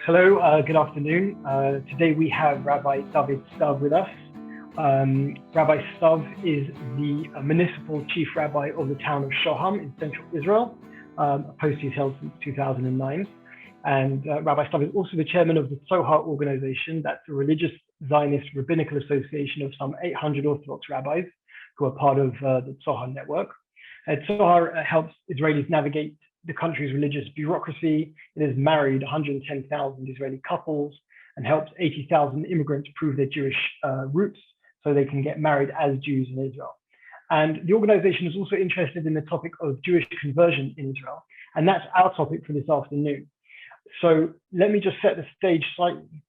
Hello, good afternoon. Today we have Rabbi Stav with us. Rabbi Stav is the municipal chief rabbi of the town of Shoham in central Israel, a post he's held since 2009. And Rabbi Stav is also the chairman of the Tzohar organization. That's a religious Zionist rabbinical association of some 800 Orthodox rabbis who are part of the Tzohar network. Tzohar helps Israelis navigate the country's religious bureaucracy. It has married 110,000 Israeli couples and helps 80,000 immigrants prove their Jewish roots so they can get married as Jews in Israel. And the organization is also interested in the topic of Jewish conversion in Israel. And that's our topic for this afternoon. So let me just set the stage slightly.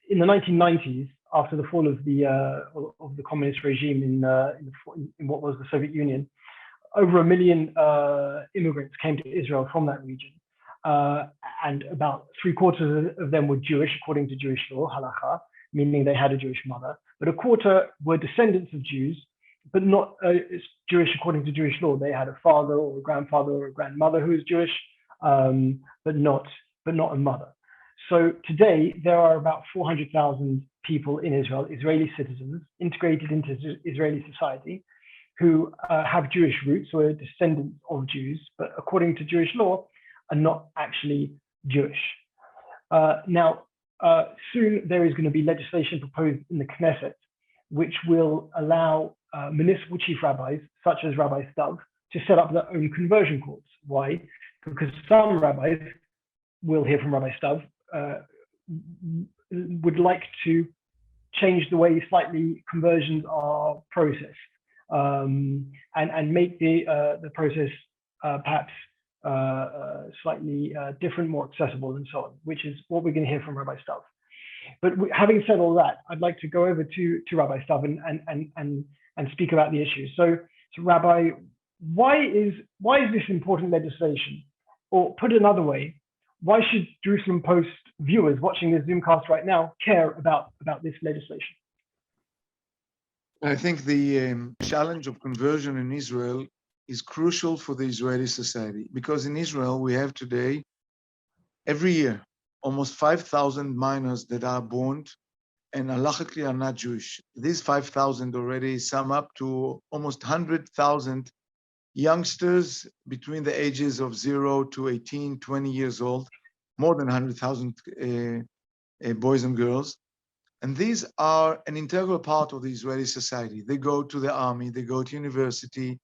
In the 1990s, after the fall of the communist regime in what was the Soviet Union, over 1 million immigrants came to Israel from that region. And about 3/4 of them were Jewish, according to Jewish law, halakha, meaning they had a Jewish mother. But 1/4 were descendants of Jews, but not Jewish according to Jewish law. They had a father or a grandfather or a grandmother who was Jewish, but not a mother. So today, there are about 400,000 people in Israel, Israeli citizens, integrated into Israeli society, who have Jewish roots or are descendants of Jews, but according to Jewish law, are not actually Jewish. Now, soon there is going to be legislation proposed in the Knesset, which will allow municipal chief rabbis, such as Rabbi Stav, to set up their own conversion courts. Why? Because some rabbis, we'll hear from Rabbi Stav, would like to change the way slightly conversions are processed. And make the process perhaps slightly different, more accessible, and so on, which is what we're going to hear from Rabbi Stav. But having said all that, I'd like to go over to Rabbi Stav and speak about the issue. So Rabbi, why is this important legislation? Or put another way, why should Jerusalem Post viewers watching this Zoomcast right now care about this legislation? I think the challenge of conversion in Israel is crucial for the Israeli society, because in Israel we have today, every year, almost 5,000 minors that are born and halachically are not Jewish. These 5,000 already sum up to almost 100,000 youngsters between the ages of 0 to 18, 20 years old, more than 100,000 boys and girls. And these are an integral part of the Israeli society. They go to the army, they go to university,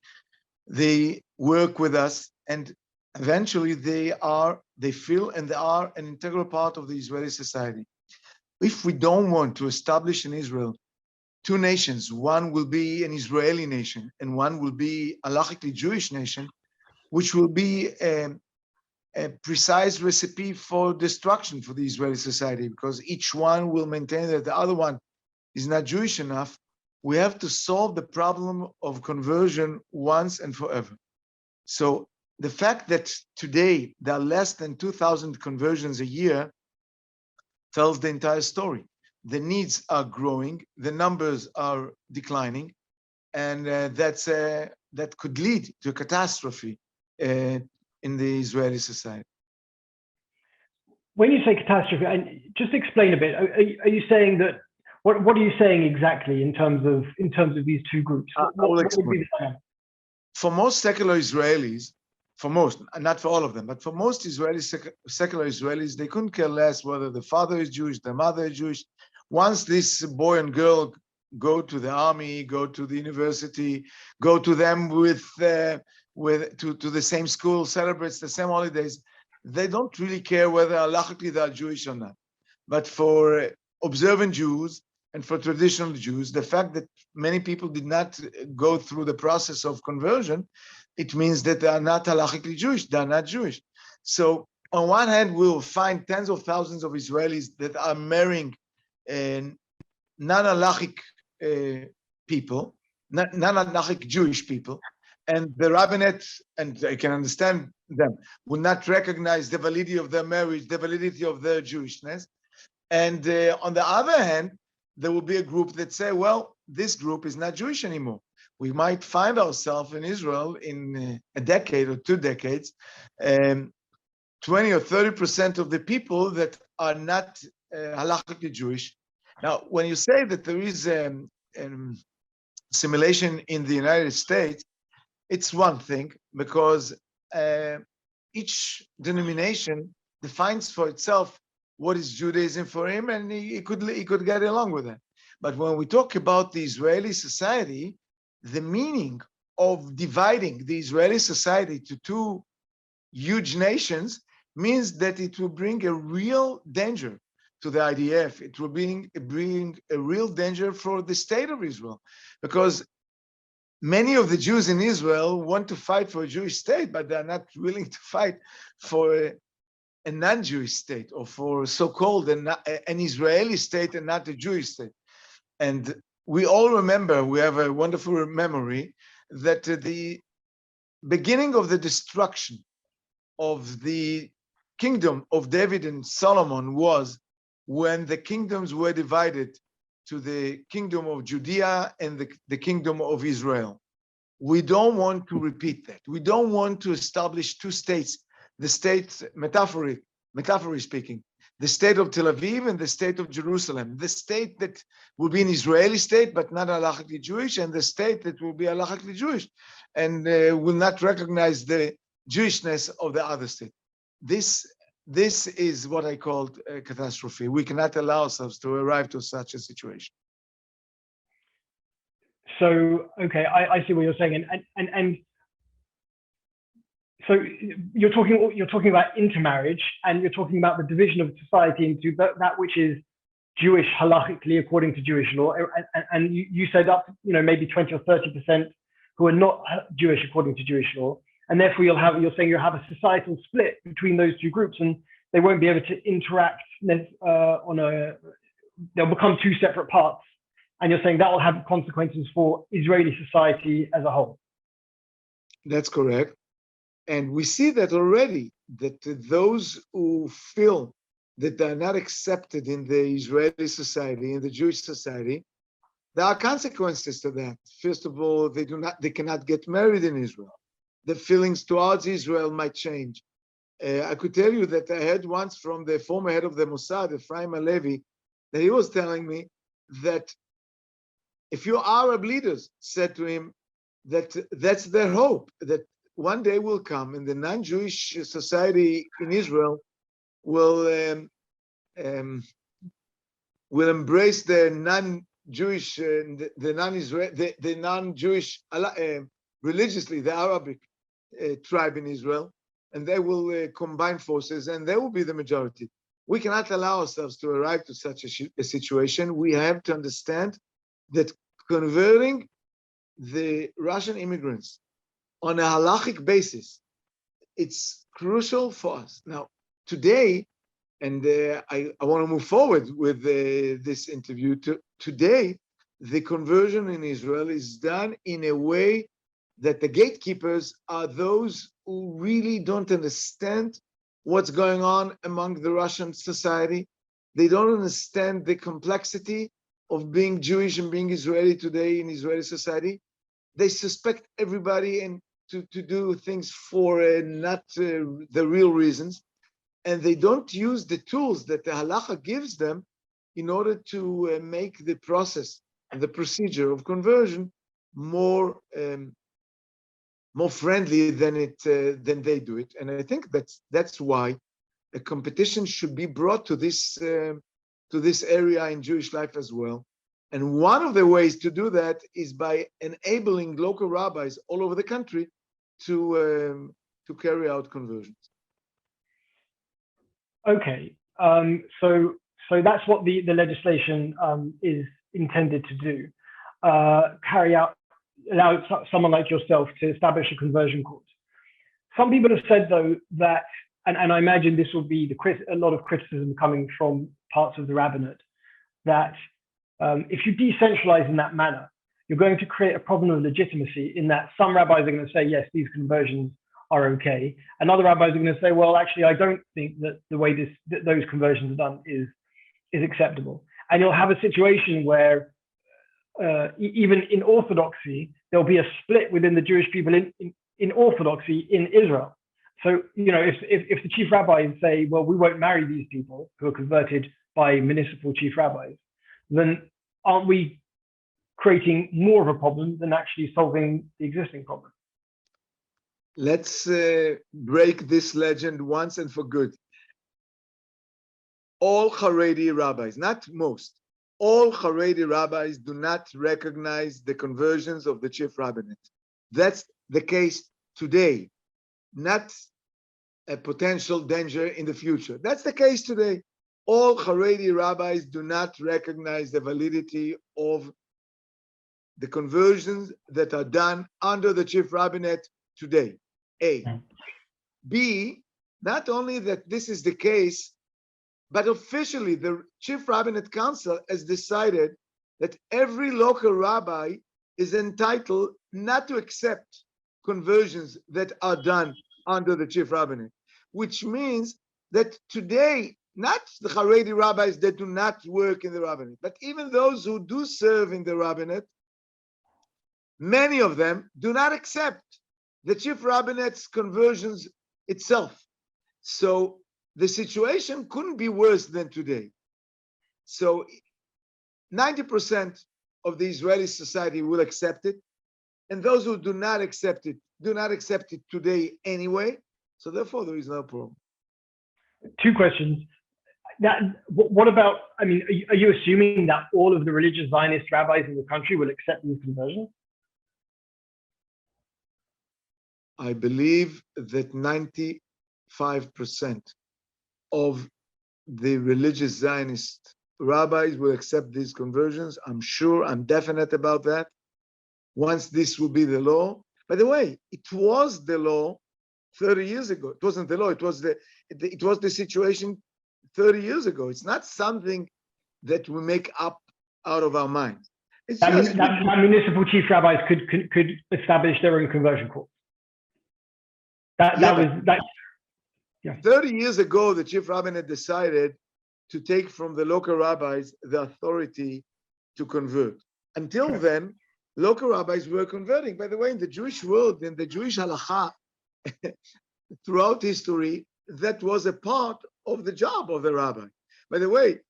they work with us, and eventually they feel and they are an integral part of the Israeli society. If we don't want to establish in Israel two nations, one will be an Israeli nation and one will be a halachically Jewish nation, which will be a precise recipe for destruction for the Israeli society, because each one will maintain that the other one is not Jewish enough. We have to solve the problem of conversion once and forever. So the fact that today there are less than 2,000 conversions a year tells the entire story. The needs are growing, the numbers are declining, and that could lead to a catastrophe in the Israeli society. When you say catastrophe, and just explain a bit. Are you saying that? What are you saying exactly in terms of these two groups? What would be the For most secular Israelis, for most, not for all of them, but for most Israeli secular Israelis, they couldn't care less whether the father is Jewish, the mother is Jewish. Once this boy and girl go to the army, go to the university, go to them to the same school, celebrates the same holidays, they don't really care whether halachically they are Jewish or not. But for observant Jews and for traditional Jews, the fact that many people did not go through the process of conversion, it means that they are not halachically Jewish, they are not Jewish. So on one hand, we'll find tens of thousands of Israelis that are marrying non-halachic people, non-halachic Jewish people, and the rabbinate, and I can understand them, will not recognize the validity of their marriage, the validity of their Jewishness. And on the other hand, there will be a group that say, well, this group is not Jewish anymore. We might find ourselves in Israel in a decade or 2 decades 20 or 30% of the people that are not halakhically Jewish. Now, when you say that there is assimilation in the United States, it's one thing, because each denomination defines for itself what is Judaism for him, and he could get along with that. But when we talk about the Israeli society, the meaning of dividing the Israeli society to two huge nations means that it will bring a real danger to the IDF. It will bring a real danger for the state of Israel, because many of the Jews in Israel want to fight for a Jewish state, but they're not willing to fight for a non-Jewish state, or for so-called an Israeli state and not a Jewish state. And we all remember, we have a wonderful memory, that the beginning of the destruction of the kingdom of David and Solomon was when the kingdoms were divided to the kingdom of Judea and the kingdom of Israel. We don't want to repeat that. We don't want to establish two states, the state, metaphorically speaking, the state of Tel Aviv and the state of Jerusalem, the state that will be an Israeli state but not halachically Jewish, and the state that will be halachically Jewish and will not recognize the Jewishness of the other state. This is what I called a catastrophe. We cannot allow ourselves to arrive to such a situation. So, okay, I see what you're saying, and so you're talking about intermarriage, and you're talking about the division of society into that which is Jewish halachically according to Jewish law, and you said up, maybe 20 or 30% who are not Jewish according to Jewish law, and therefore you're saying you'll have a societal split between those two groups, and they won't be able to interact they'll become two separate parts, and you're saying that will have consequences for Israeli society as a whole. That's correct. And we see that already, that those who feel that they're not accepted in the Israeli society, in the Jewish society, there are consequences to that. First of all, they cannot get married in Israel. The feelings towards Israel might change. I could tell you that I heard once from the former head of the Mossad, Ephraim Halevi, that he was telling me that a few Arab leaders said to him that that's their hope, that one day will come and the non-Jewish society in Israel will embrace the non-Jewish, the non-Jewish religiously, the Arabic tribe in Israel, and they will combine forces, and they will be the majority. We cannot allow ourselves to arrive to such a situation. We have to understand that converting the Russian immigrants on a halachic basis, it's crucial for us. Now, today, and I want to move forward with this interview, today, the conversion in Israel is done in a way that the gatekeepers are those who really don't understand what's going on among the Russian society. They don't understand the complexity of being Jewish and being Israeli today in Israeli society. They suspect everybody and to do things for not the real reasons. And they don't use the tools that the halacha gives them in order to make the process and the procedure of conversion more friendly than they do it. And I think that's why a competition should be brought to this area in Jewish life as well. And one of the ways to do that is by enabling local rabbis all over the country to carry out conversions. Okay, so that's what the legislation is intended to do. Allow someone like yourself to establish a conversion court. Some people have said, though, that, and I imagine this will be a lot of criticism coming from parts of the rabbinate, that if you decentralize in that manner, you're going to create a problem of legitimacy in that some rabbis are going to say, yes, these conversions are okay. And other rabbis are going to say, well, actually, I don't think that the way those conversions are done is acceptable. And you'll have a situation where even in Orthodoxy, there'll be a split within the Jewish people in Orthodoxy in Israel. So, if the chief rabbis say, well, we won't marry these people who are converted by municipal chief rabbis, then aren't we creating more of a problem than actually solving the existing problem? Let's break this legend once and for good. All Haredi rabbis, not most, all Haredi rabbis do not recognize the conversions of the chief rabbinate. That's the case today, not a potential danger in the future. That's the case today. All Haredi rabbis do not recognize the validity of the conversions that are done under the chief rabbinate today. A. B, not only that this is the case, but officially the Chief Rabbinate Council has decided that every local rabbi is entitled not to accept conversions that are done under the Chief Rabbinate, which means that today, not the Haredi rabbis that do not work in the rabbinate, but even those who do serve in the rabbinate, many of them do not accept the Chief Rabbinate's conversions itself. So the situation couldn't be worse than today. So 90% of the Israeli society will accept it, and those who do not accept it today anyway. So therefore, there is no problem. Two questions. What about, are you assuming that all of the religious Zionist rabbis in the country will accept these conversions? I believe that 95% of the religious Zionist rabbis will accept these conversions. I'm definite about that. Once this will be the law. By the way, it was the law 30 years ago. It wasn't the law, it was the situation 30 years ago. It's not something that we make up out of our minds. It's just that municipal chief rabbis could establish their own conversion court. That 30 years ago, the chief rabbinate decided to take from the local rabbis the authority to convert. Until then, local rabbis were converting. By the way, in the Jewish world, in the Jewish halakha, throughout history, that was a part of the job of the rabbi. By the way,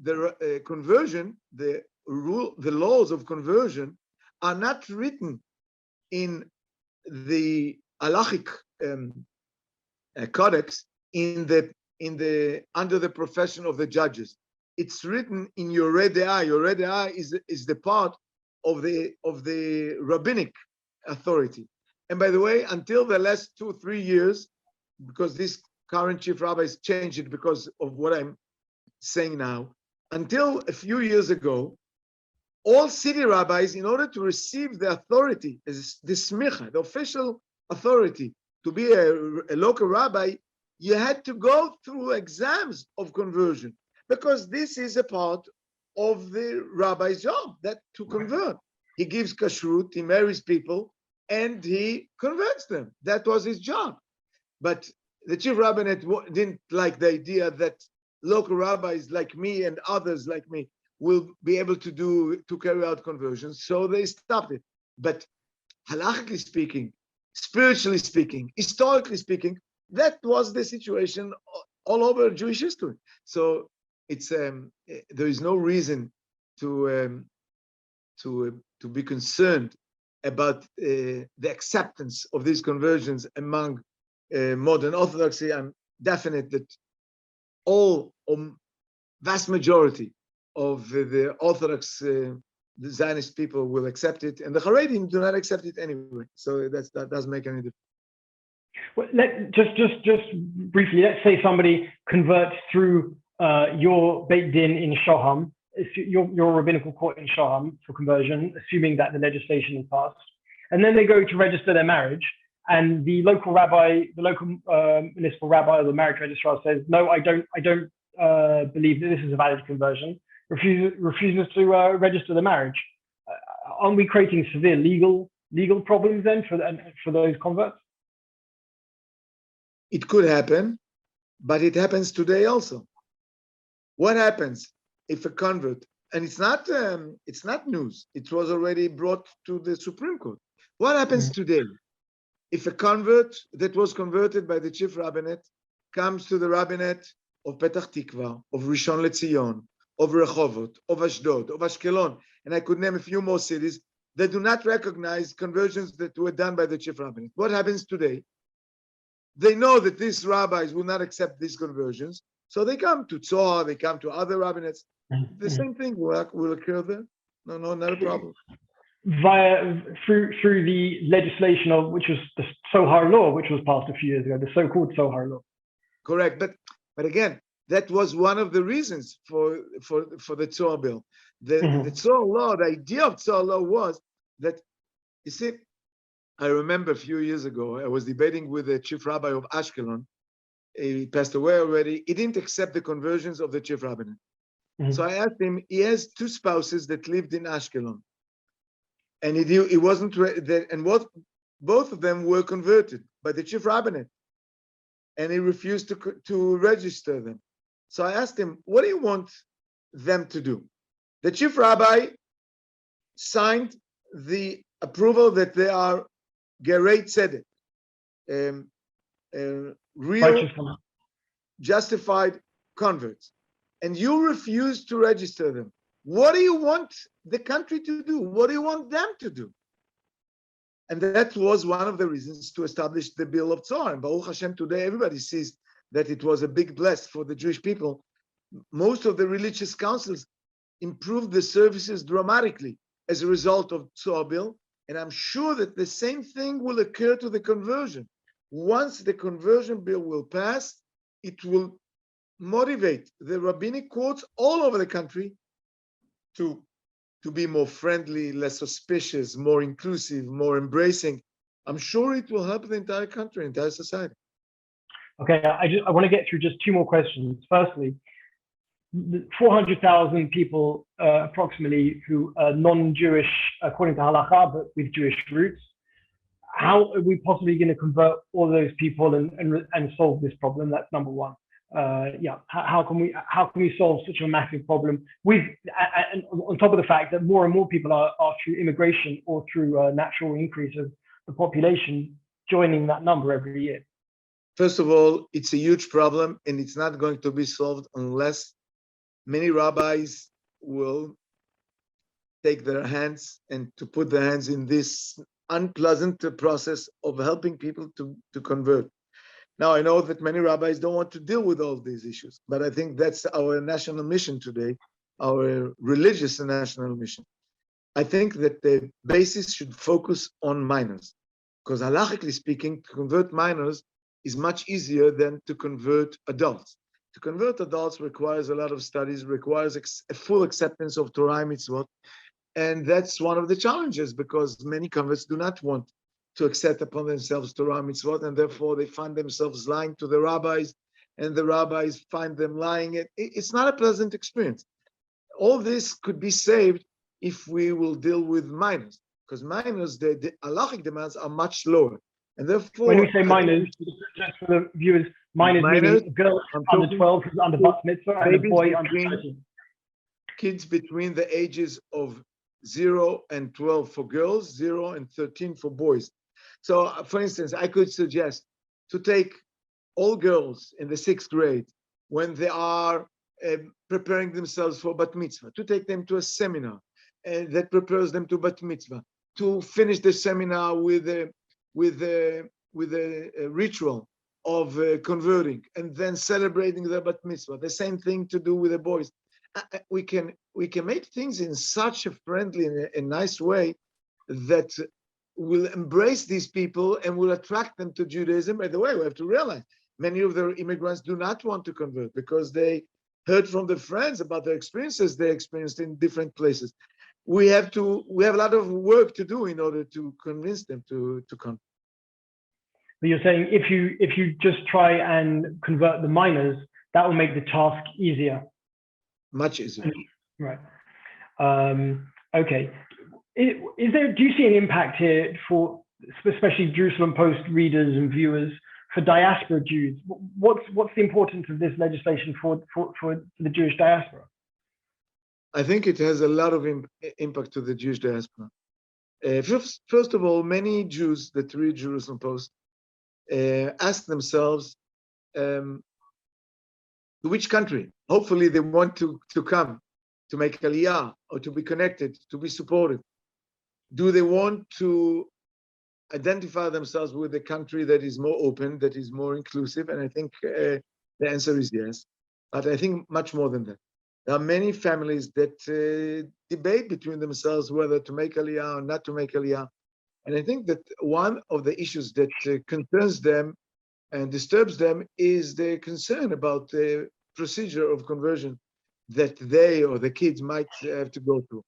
the conversion, the laws of conversion are not written in the halachic codex under the profession of the judges. It's written in your Rede'ah. Your Rede'ah is the part of the rabbinic authority. And by the way, until the last 2-3 years, because this current chief rabbis changed it because of what I'm saying now, until a few years ago, all city rabbis, in order to receive the authority, the smicha, the official authority to be a local rabbi, you had to go through exams of conversion, because this is a part of the rabbi's job, that to convert. He gives kashrut, he marries people, and he converts them. That was his job. But the chief rabbinate didn't like the idea that local rabbis like me and others like me will be able to carry out conversions, so they stopped it. But halachically speaking, spiritually speaking, historically speaking, that was the situation all over Jewish history. So it's there is no reason to be concerned about the acceptance of these conversions among modern Orthodoxy. I'm definite that vast majority of the Orthodox the Zionist people will accept it, and the Haredim do not accept it anyway. So that doesn't make any difference. Well, just briefly, let's say somebody converts through your Beit Din in Shoham, your rabbinical court in Shoham for conversion, assuming that the legislation is passed, and then they go to register their marriage, and the local rabbi, the local municipal rabbi or the marriage registrar says, no, I don't believe that this is a valid conversion, refuses to register the marriage. Aren't we creating severe legal problems then for those converts? It could happen, but it happens today also. What happens if a convert, and it's not news, it was already brought to the Supreme Court. What happens today if a convert that was converted by the chief rabbinate comes to the rabbinate of Petach Tikva, of Rishon LeZion, of Rehovot, of Ashdod, of Ashkelon, and I could name a few more cities that do not recognize conversions that were done by the chief rabbinate. What happens today? They know that these rabbis will not accept these conversions, so they come to Tzor, they come to other rabbinates. The same thing will occur there. No, not a problem. Through the legislation of which was the Sohar law, which was passed a few years ago, the so-called Sohar law. Correct, but again, that was one of the reasons for the Tzor bill. The Tzor law, the idea of Tzor law was that, you see, I remember a few years ago, I was debating with the chief rabbi of Ashkelon. He passed away already. He didn't accept the conversions of the chief rabbinate. So I asked him, he has two spouses that lived in Ashkelon. And he wasn't, both of them were converted by the chief rabbinate. And he refused to register them. So I asked him, what do you want them to do? The chief rabbi signed the approval that they are Gerei Tzedek, real, justified converts. And you refuse to register them. What do you want the country to do? What do you want them to do? And that was one of the reasons to establish the Bill of Tzor. And Baruch Hashem, today everybody sees that it was a big bless for the Jewish people. Most of the religious councils improved the services dramatically as a result of Tzor Bill. And I'm sure that the same thing will occur to the conversion. Once the conversion bill will pass, it will motivate the rabbinic courts all over the country to be more friendly, less suspicious, more inclusive, more embracing. I'm sure it will help the entire country, entire society. Okay, I want to get through just two more questions. Firstly, 400,000 people approximately who are non-Jewish according to halakha, but with Jewish roots. How are we possibly going to convert all those people and solve this problem? That's number one. How can we solve such a massive problem with, and on top of the fact that more and more people are through immigration or through natural increase of the population joining that number every year? First of all, it's a huge problem, and it's not going to be solved unless many rabbis will take their hands and to put their hands in this unpleasant process of helping people to convert. Now, I know that many rabbis don't want to deal with all these issues, but I think that's our national mission today, our religious and national mission. I think that the basis should focus on minors, because halachically speaking, to convert minors is much easier than to convert adults. To convert adults requires a lot of studies, requires a full acceptance of Torah and mitzvot, and that's one of the challenges, because many converts do not want to accept upon themselves Torah and mitzvot, and therefore they find themselves lying to the rabbis, and the rabbis find them lying. It's not a pleasant experience. All this could be saved if we will deal with minors, because minors, the halachic demands are much lower. And therefore, when we say minors, just for the viewers, minors meaning a girl under 12 who's under bat mitzvah and a boy under 13. Kids between the ages of 0 and 12 for girls, 0 and 13 for boys. So, for instance, I could suggest to take all girls in the 6th grade when they are preparing themselves for bat mitzvah, to take them to a seminar that prepares them to bat mitzvah, to finish the seminar with a ritual of converting and then celebrating the bat mitzvah. The same thing to do with the boys. We can make things in such a friendly and nice way that will embrace these people and will attract them to Judaism. By the way, we have to realize many of the immigrants do not want to convert because they heard from their friends about their experiences they experienced in different places. We have a lot of work to do in order to convince them to come. But you're saying if you just try and convert the minors, that will make the task easier. Much easier. Right. Okay. Do you see an impact here for especially Jerusalem Post readers and viewers for diaspora Jews? What's the importance of this legislation for the Jewish diaspora? I think it has a lot of impact to the Jewish diaspora. First of all, many Jews that read Jerusalem Post ask themselves, to which country? Hopefully they want to come, to make Aliyah, or to be connected, to be supported. Do they want to identify themselves with a country that is more open, that is more inclusive? And I think the answer is yes. But I think much more than that. There are many families that debate between themselves whether to make Aliyah or not to make Aliyah. And I think that one of the issues that concerns them and disturbs them is the concern about the procedure of conversion that they or the kids might have to go through.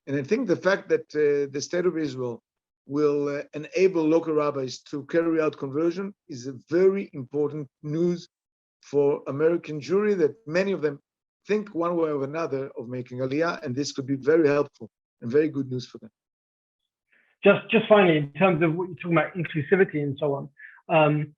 And I think the fact that the state of Israel will enable local rabbis to carry out conversion is a very important news for American Jewry, that many of them think one way or another of making Aliyah, and this could be very helpful and very good news for them. Just finally, in terms of what you're talking about, inclusivity and so on,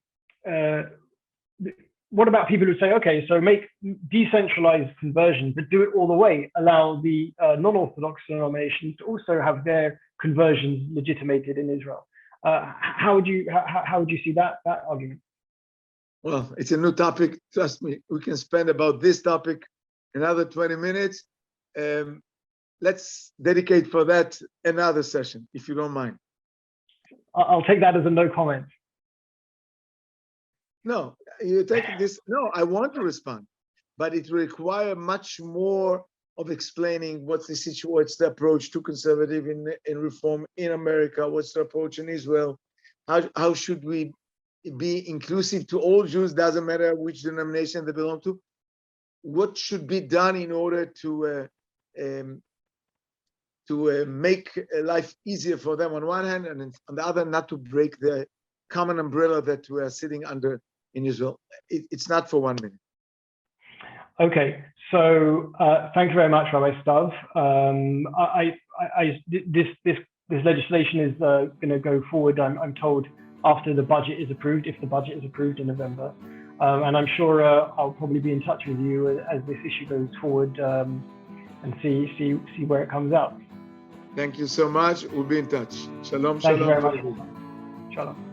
what about people who say, okay, so make decentralized conversion, but do it all the way, allow the non-Orthodox denominations to also have their conversions legitimated in Israel? How would you see that argument? Well, it's a new topic. Trust me, we can spend about this topic another 20 minutes. Let's dedicate for that another session, if you don't mind. I'll take that as a no comment. No, you take this. No, I want to respond, but it requires much more of explaining what's the situation, what's the approach to conservative in reform in America, what's the approach in Israel, how should we be inclusive to all Jews, doesn't matter which denomination they belong to, what should be done in order to make life easier for them on one hand, and on the other, not to break the common umbrella that we are sitting under in Israel. It's not for 1 minute. Okay, so thank you very much, Rabbi Stav. This legislation is going to go forward, I'm told, after the budget is approved, if the budget is approved in November. And I'm sure I'll probably be in touch with you as this issue goes forward, and see where it comes out. Thank you so much. We'll be in touch. Shalom, Thank shalom. you very much. Shalom.